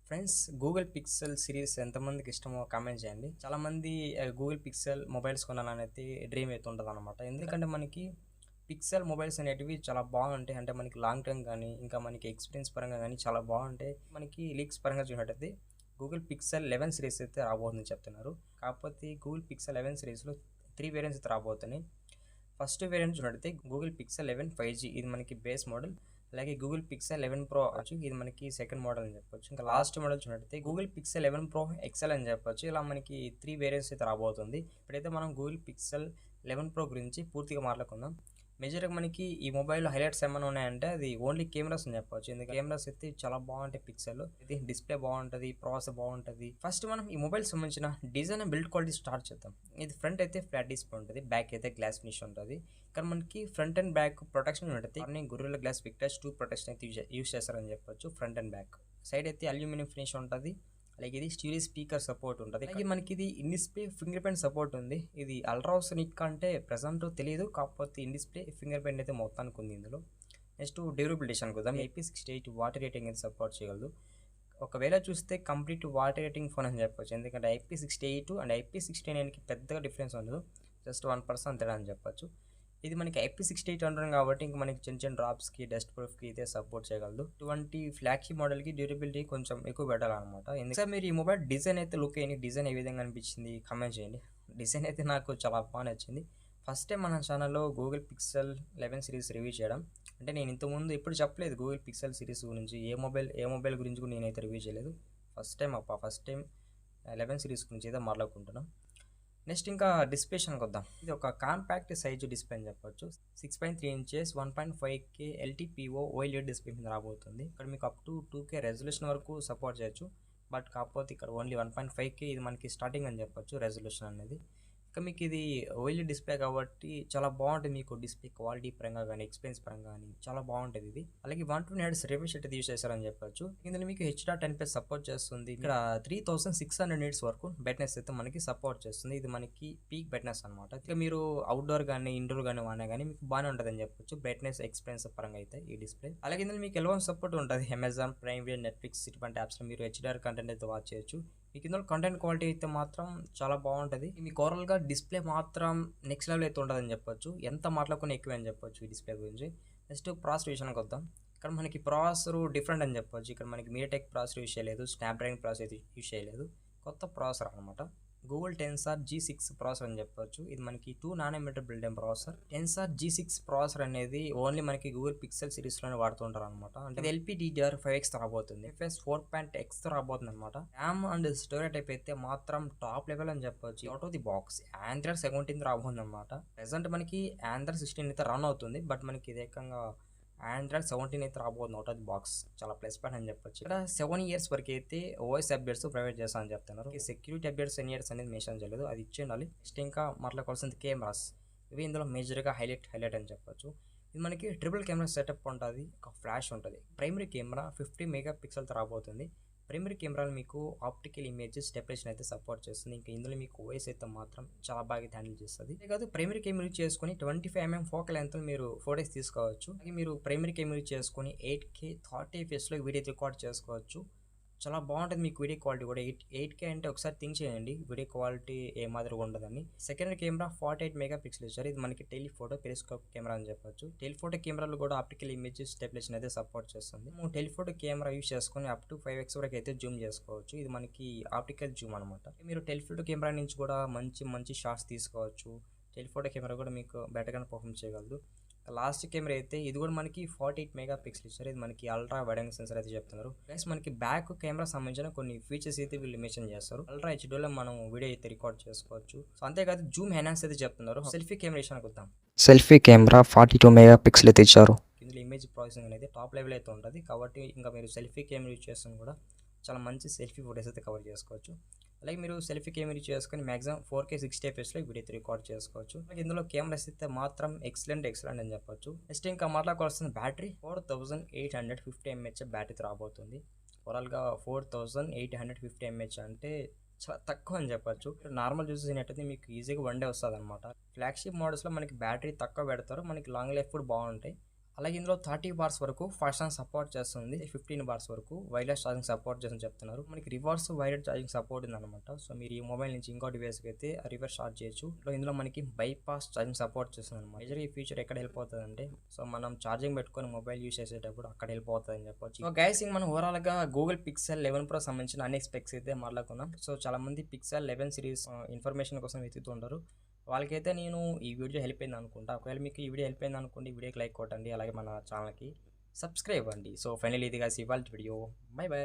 Friends, Google pixel series ఎంతమందికి ఇష్టమో comment చేయండి. చాలామంది గూగుల్ పిక్సెల్ మొబైల్స్ కొనాలనేది డ్రీమ్ అయితే ఉంటుందన్నమాట. ఎందుకంటే మనకి పిక్సెల్ మొబైల్స్ అనేటివి చాలా బాగుంటాయి. అంటే మనకి లాంగ్ టర్మ్ కానీ ఇంకా మనకి ఎక్స్పీరియన్స్ పరంగా కానీ చాలా బాగుంటాయి. మనకి లీక్స్ పరంగా చూసినట్టయితే గూగుల్ పిక్సెల్ 11 సిరీస్ అయితే రాబోతుందని చెప్తున్నారు. కాకపోతే గూగుల్ పిక్సెల్ 11 సిరీస్లో 3 వేరియంట్స్ అయితే రాబోతున్నాయి. ఫస్ట్ వేరియంట్ చూసినట్టయితే గూగుల్ పిక్సెల్ 11 5G, ఇది మనకి బేస్ మోడల్. అలాగే గూగుల్ పిక్సెల్ 11 ప్రో వచ్చి ఇది మనకి సెకండ్ మోడల్ అని చెప్పొచ్చు. ఇంకా లాస్ట్ మోడల్ చూసినట్టయితే గూగుల్ పిక్సెల్ 11 ప్రో ఎక్సెల్ అని చెప్పొచ్చు. ఇలా మనకి 3 వేరియంట్స్ అయితే రాబోతుంది. ఇప్పుడైతే మనం గూగుల్ పిక్సెల్ 11 ప్రో గురించి పూర్తిగా మాట్లాడుకుందాం. మేజర్గా మనకి ఈ మొబైల్ హైలైట్స్ ఏమైనా ఉన్నాయంటే అది ఓన్లీ కెమెరాస్ అని చెప్పొచ్చు. ఎందుకంటే కెమెరాస్ అయితే చాలా బాగుంటాయి. పిక్సెల్ ఇది డిస్ప్లే బాగుంటుంది, ప్రాసెస్ బాగుంటుంది. ఫస్ట్ మనం ఈ మొబైల్ సంబంధించిన design and build quality start చేద్దాం. ఇది ఫ్రంట్ అయితే ఫ్లాట్ డిస్ప్లే ఉంటుంది, బ్యాక్ అయితే గ్లాస్ ఫినిష్ ఉంటుంది. కానీ మనకి ఫ్రంట్ అండ్ బ్యాక్ ప్రొటెక్షన్ ఉంటుంది. గొరిల్లా గ్లాస్ విక్టర్స్ 2 ప్రొటెక్షన్ అయితే యూస్ చేస్తారని చెప్పొచ్చు. ఫ్రంట్ అండ్ బ్యాక్ సైడ్ అయితే అల్యూమినియం ఫినిష్ ఉంటుంది. అలాగే ఇది స్టీరియో స్పీకర్ సపోర్ట్ ఉంటుంది. అలాగే మనకి ఇది in display finger print support ఉంది. ఇది అల్ట్రాసోనిక్ అంటే ప్రెసెంట్ తెలియదు, కాకపోతే ఇన్ డిస్ప్లే ఫింగర్ ప్రింట్ అయితే మొత్తానికి ఉంది ఇందులో. నెక్స్ట్ డ్యూరబిలిటీ అనుకుందాం. IP68 వాటర్ రేటింగ్ అయితే సపోర్ట్ చేయగలదు. ఒకవేళ చూస్తే కంప్లీట్ వాటర్ రేటింగ్ ఫోన్ అని చెప్పొచ్చు. ఎందుకంటే IP68 అండ్ IP69కి పెద్దగా డిఫరెన్స్ ఉండదు, జస్ట్ 1% తేడా అని చెప్పొచ్చు. ఇది మనకి IP68 అంటున్నాం కాబట్టి ఇంకా మనకి చిన్న చిన్న డ్రాప్స్కి డస్ట్ ప్రూఫ్కి అయితే సపోర్ట్ చేయగలదు. ఇటువంటి ఫ్లాగ్షిప్ మోడల్కి డ్యూరబిలిటీ కొంచెం ఎక్కువ పెట్టాలన్నమాట. ఎందుకంటే మీరు ఈ మొబైల్ డిజైన్ అయితే లుక్ అయ్యింది, డిజైన్ ఏ విధంగా అనిపించింది కామెంట్ చేయండి. డిజైన్ అయితే నాకు చాలా బాగా నచ్చింది. ఫస్ట్ టైం మన ఛానల్లో గూగుల్ పిక్సెల్ 11 సిరీస్ రివ్యూ చేయడం. అంటే నేను ఇంతకుముందు ఎప్పుడు చెప్పలేదు గూగుల్ పిక్సెల్ సిరీస్ గురించి. ఏ మొబైల్ గురించి కూడా నేనైతే రివ్యూ చేయలేదు. ఫస్ట్ టైం 11 సిరీస్ గురించి అయితే మాట్లాడుకుంటున్నాం. నెక్స్ట్ ఇంకా డిస్ప్లే విషయానికి వద్దాం. ఇది ఒక కాంపాక్ట్ సైజు డిస్ప్లే అని చెప్పొచ్చు. 6.3 inches 1.5K LTPO OLED display మీద రాబోతుంది. ఇక్కడ మీకు అప్ టు 2K రెజల్యూషన్ వరకు సపోర్ట్ చేయొచ్చు. బట్ కాకపోతే ఇక్కడ ఓన్లీ 1.5K ఇది మనకి స్టార్టింగ్ అని చెప్పొచ్చు రెజల్యూషన్ అనేది. ఇంకా మీకు ఇది ఓఎల్ఈడి డిస్ప్లే కాబట్టి చాలా బాగుంటుంది. మీకు డిస్ప్లే క్వాలిటీ పరంగా కానీ ఎక్స్పీరియన్స్ పరంగా కానీ చాలా బాగుంటుంది ఇది. అలాగే 120 హెర్ట్జ్ రిఫ్రెష్ రేట్ యూస్ చేశారని చెప్పొచ్చు. ఇందులో మీకు H.10+ సపోర్ట్ చేస్తుంది. ఇక్కడ 3600 నిట్స్ వరకు బ్రైట్నెస్ అయితే మనకి సపోర్ట్ చేస్తుంది. ఇది మనకి పీక్ బ్రైట్నెస్ అనమాట. ఇక మీరు అవుట్డోర్ కానీ ఇండోర్ కానీ వాడినా కానీ మీకు బాగానే ఉంటుంది అని చెప్పొచ్చు బ్రైట్నెస్ ఎక్స్పీరియన్స్ పరంగా అయితే ఈ డిస్ప్లే. అలాగే ఇందులో మీకు ఎలవన్ సపోర్ట్ ఉంటుంది. అమెజాన్ ప్రైమ్ వీడియో, నెట్ఫ్లిక్స్ ఇటువంటి యాప్స్లో మీరు HDR కంటెంట్ అయితే వాచ్ చేయొచ్చు. మీకు ఇందులో కంటెంట్ క్వాలిటీ అయితే మాత్రం చాలా బాగుంటుంది. మీకు ఓవరాల్గా డిస్ప్లే మాత్రం నెక్స్ట్ లెవెల్ అయితే ఉంటుందని చెప్పొచ్చు. ఎంత మాట్లాడుకుని ఎక్కువ అని చెప్పొచ్చు ఈ డిస్ప్లే గురించి. నెక్స్ట్ ప్రాసెసర్ విషయానికి వద్దాం. ఇక్కడ మనకి ప్రాసెసర్ డిఫరెంట్ అని చెప్పొచ్చు. ఇక్కడ మనకి మీడియాటెక్ ప్రాసెసర్ యూస్ చేయలేదు, స్నాప్డ్రాగన్ ప్రాసెసర్ అయితే యూస్ చేయలేదు. కొత్త ప్రాసెసర్ అనమాట. గూగుల్ టెన్సార్ G6 ప్రాసెసర్ అని చెప్పొచ్చు. ఇది మనకి 2 nanometre built in processor. Tensor G6 processor అనేది ఓన్లీ మనకి గూగుల్ పిక్సెల్ సిరీస్లోనే వాడుతుంటారు అనమాట. అంటే LPDDR5X రాబోతుంది, FS 4.x రాబోతుంది అనమాట. ర్యామ్ అండ్ స్టోరేజ్ టైప్ అయితే మాత్రం టాప్ లెవెల్ అని చెప్పొచ్చు. Out of the box Android 17 రాబోతుంది అనమాట. ప్రెసెంట్ మనకి ఆండ్రాయిడ్ 16 అయితే రన్ అవుతుంది, బట్ మనకి ఇది ఏకంగా ఆండ్రాయిడ్ 17 అయితే రాబోతుంది అవుట్ ఆఫ్ ది బాక్స్. చాలా ప్లస్ పాయింట్ అని చెప్పొచ్చు. ఇక్కడ 7 ఇయర్స్ వరకు అయితే ఓఎస్ అప్డేట్స్ ప్రొవైడ్ చేస్తామని చెప్తున్నారు. సెక్యూరిటీ అప్డేట్స్ 10 ఇయర్స్ అనేది మెన్షన్ చేయలేదు, అది ఇచ్చి ఉండాలి. నెక్స్ట్ ఇంకా మాట్లాడుకోవాల్సింది కెమెరాస్. ఇవి ఇందులో మేజర్గా హైలైట్ అని చెప్పొచ్చు. ఇది మనకి ట్రిపుల్ కెమెరా సెటప్ ఉంటుంది, ఒక ఫ్లాష్ ఉంటుంది. ప్రైమరీ కెమెరా 50 మెగా పిక్సెల్తో రాబోతుంది. ప్రైమరీ కెమెరాలు మీకు ఆప్టికల్ ఇమేజెస్ స్టెబిలైజేషన్ అయితే సపోర్ట్ చేస్తుంది. ఇంకా ఇందులో మీకు ఓఎస్ అయితే మాత్రం చాలా బాగా హ్యాండిల్ చేస్తుంది. కాదు, ప్రైమరీ కెమెరా చేసుకుని 25mm ఫోకల్ లెంత్ మీరు ఫోటోస్ తీసుకోవచ్చు. అలాగే మీరు ప్రైమరీ కెమెరా చేసుకుని 8K 30 fps వీడియో రికార్డ్ చేసుకోవచ్చు. చాలా బాగుంటుంది మీకు వీడియో క్వాలిటీ కూడా. 8K అంటే ఒకసారి థింక్ చేయండి వీడియో క్వాలిటీ ఏ మాదిరిగా ఉండదని. సెకండరీ కెమెరా 48 మెగా పిక్సెల్ ఇచ్చారు. ఇది మనకి టెలిఫోటో పెరిస్కోప్ కెమెరా అని చెప్పొచ్చు. టెలిఫోటో కెమెరాలు కూడా ఆప్టికల్ ఇమేజెస్ స్టెబిలైజేషన్ అయితే సపోర్ట్ చేస్తుంది. టెలిఫోటో కెమెరా యూస్ చేసుకుని అప్ టు 5x వరకు అయితే జూమ్ చేసుకోవచ్చు. ఇది మనకి ఆప్టికల్ జూమ్ అనమాట. మీరు టెలిఫోటో కెమెరా నుంచి కూడా మంచి షాట్స్ తీసుకోవచ్చు. టెలిఫోటో కెమెరా కూడా మీకు బెటర్గానే పర్ఫామ్ చేయగలదు. లాస్ట్ కెమెరా అయితే ఇది కూడా మనకి 48 మెగా పిక్సెల్ ఇచ్చారు. ఇది మనకి అల్ట్రా వైడ్ యాంగిల్ సెన్సర్ అయితే చెప్తున్నారు. ప్లస్ మనకి బ్యాక్ కెమెరా సంబంధించిన కొన్ని ఫీచర్స్ అయితే వీళ్ళు మెన్షన్ చేస్తారు. అల్ట్రా హెచ్డీలో మనం వీడియో అయితే రికార్డ్ చేసుకోవచ్చు. సో అంతేకాదు జూమ్ ఎన్హాన్స్ అయితే చెప్తున్నారు. సెల్ఫీ కెమెరా విషయానికి వద్దాం. సెల్ఫీ కెమెరా 42 మెగా పిక్సెల్ అయితే ఇచ్చారు. ఇందులో ఇమేజ్ ప్రాసెసింగ్ అనేది టాప్ లెవెల్ అయితే ఉంటుంది కాబట్టి ఇంకా మీరు సెల్ఫీ కెమెరా యూజ్ చేస్తాం కూడా చాలా మంచి సెల్ఫీ ఫోటోస్ అయితే కవర్ చేసుకోవచ్చు. అలాగే మీరు సెల్ఫీ కెమెరా చేసుకొని మ్యాక్సిమం 4K 60 fpsలో వీడియో అయితే రికార్డ్ చేసుకోవచ్చు. అలాగే ఇందులో కెమెరాస్ అయితే మాత్రం ఎక్సలెంట్ అని చెప్పొచ్చు. నెక్స్ట్ ఇంకా మాట్లాడుకోవాల్సిన బ్యాటరీ 4850 mAh బ్యాటరీ రాబోతుంది. ఓవరాల్గా 4850 mAh అంటే చాలా తక్కువ అని చెప్పొచ్చు. నార్మల్ యూజెస్ అయినట్టయితే మీకు ఈజీగా 1 డే వస్తుంది అనమాట. ఫ్లాగ్షిప్ మోడల్స్లో మనకి బ్యాటరీ తక్కువ పెడతారు, మనకి లాంగ్ లైఫ్ కూడా బాగుంటాయి. అలాగే ఇందులో 30 బార్స్ వరకు ఫాస్ట్ ఛార్జింగ్ సపోర్ట్ చేస్తుంది, 15 బార్స్ వరకు వైర్లెస్ ఛార్జింగ్ సపోర్ట్ చేస్తుందని చెప్తున్నారు. మనకి రివర్స్ వైర్డ్ ఛార్జింగ్ సపోర్ట్ ఉందన్నమాట. సో మీరు ఈ మొబైల్ నుంచి ఇంకో డివైస్కి అయితే రివర్స్ ఛార్జ్ చేయొచ్చు. ఇందులో మనకి బైపాస్ ఛార్జింగ్ సపోర్ట్ చేస్తుంది అనమాట. మేజర్ ఈ ఫీచర్ ఎక్కడ హెల్ప్ అవుతుంది అంటే, సో మనం ఛార్జింగ్ పెట్టుకొని మొబైల్ యూస్ చేసేటప్పుడు అక్కడ హెల్ప్ అవుతుంది అని చెప్పొచ్చు. సో గైస్ మనం ఓవరాల్గా గూగుల్ పిక్సెల్ 11 Pro సంబంధించిన అన్ని స్పెక్స్ అయితే మాట్లాడుకున్నాం. సో చాలా మంది పిక్సెల్ 11 సిరీస్ ఇన్ఫర్మేషన్ కోసం వెతుకుతుంటారు. వాళ్ళకైతే నేను ఈ వీడియో హెల్ప్ అయింది అనుకుంటా. ఒకవేళ మీకు ఈ వీడియో హెల్ప్ అయింది అనుకోండి, ఈ వీడియోకి లైక్ కొట్టండి, అలాగే మన ఛానల్కి సబ్స్క్రైబ్ అండి. సో ఫైనల్ ఇది గాయ్స్ ఇవాల్టి వీడియో. By by.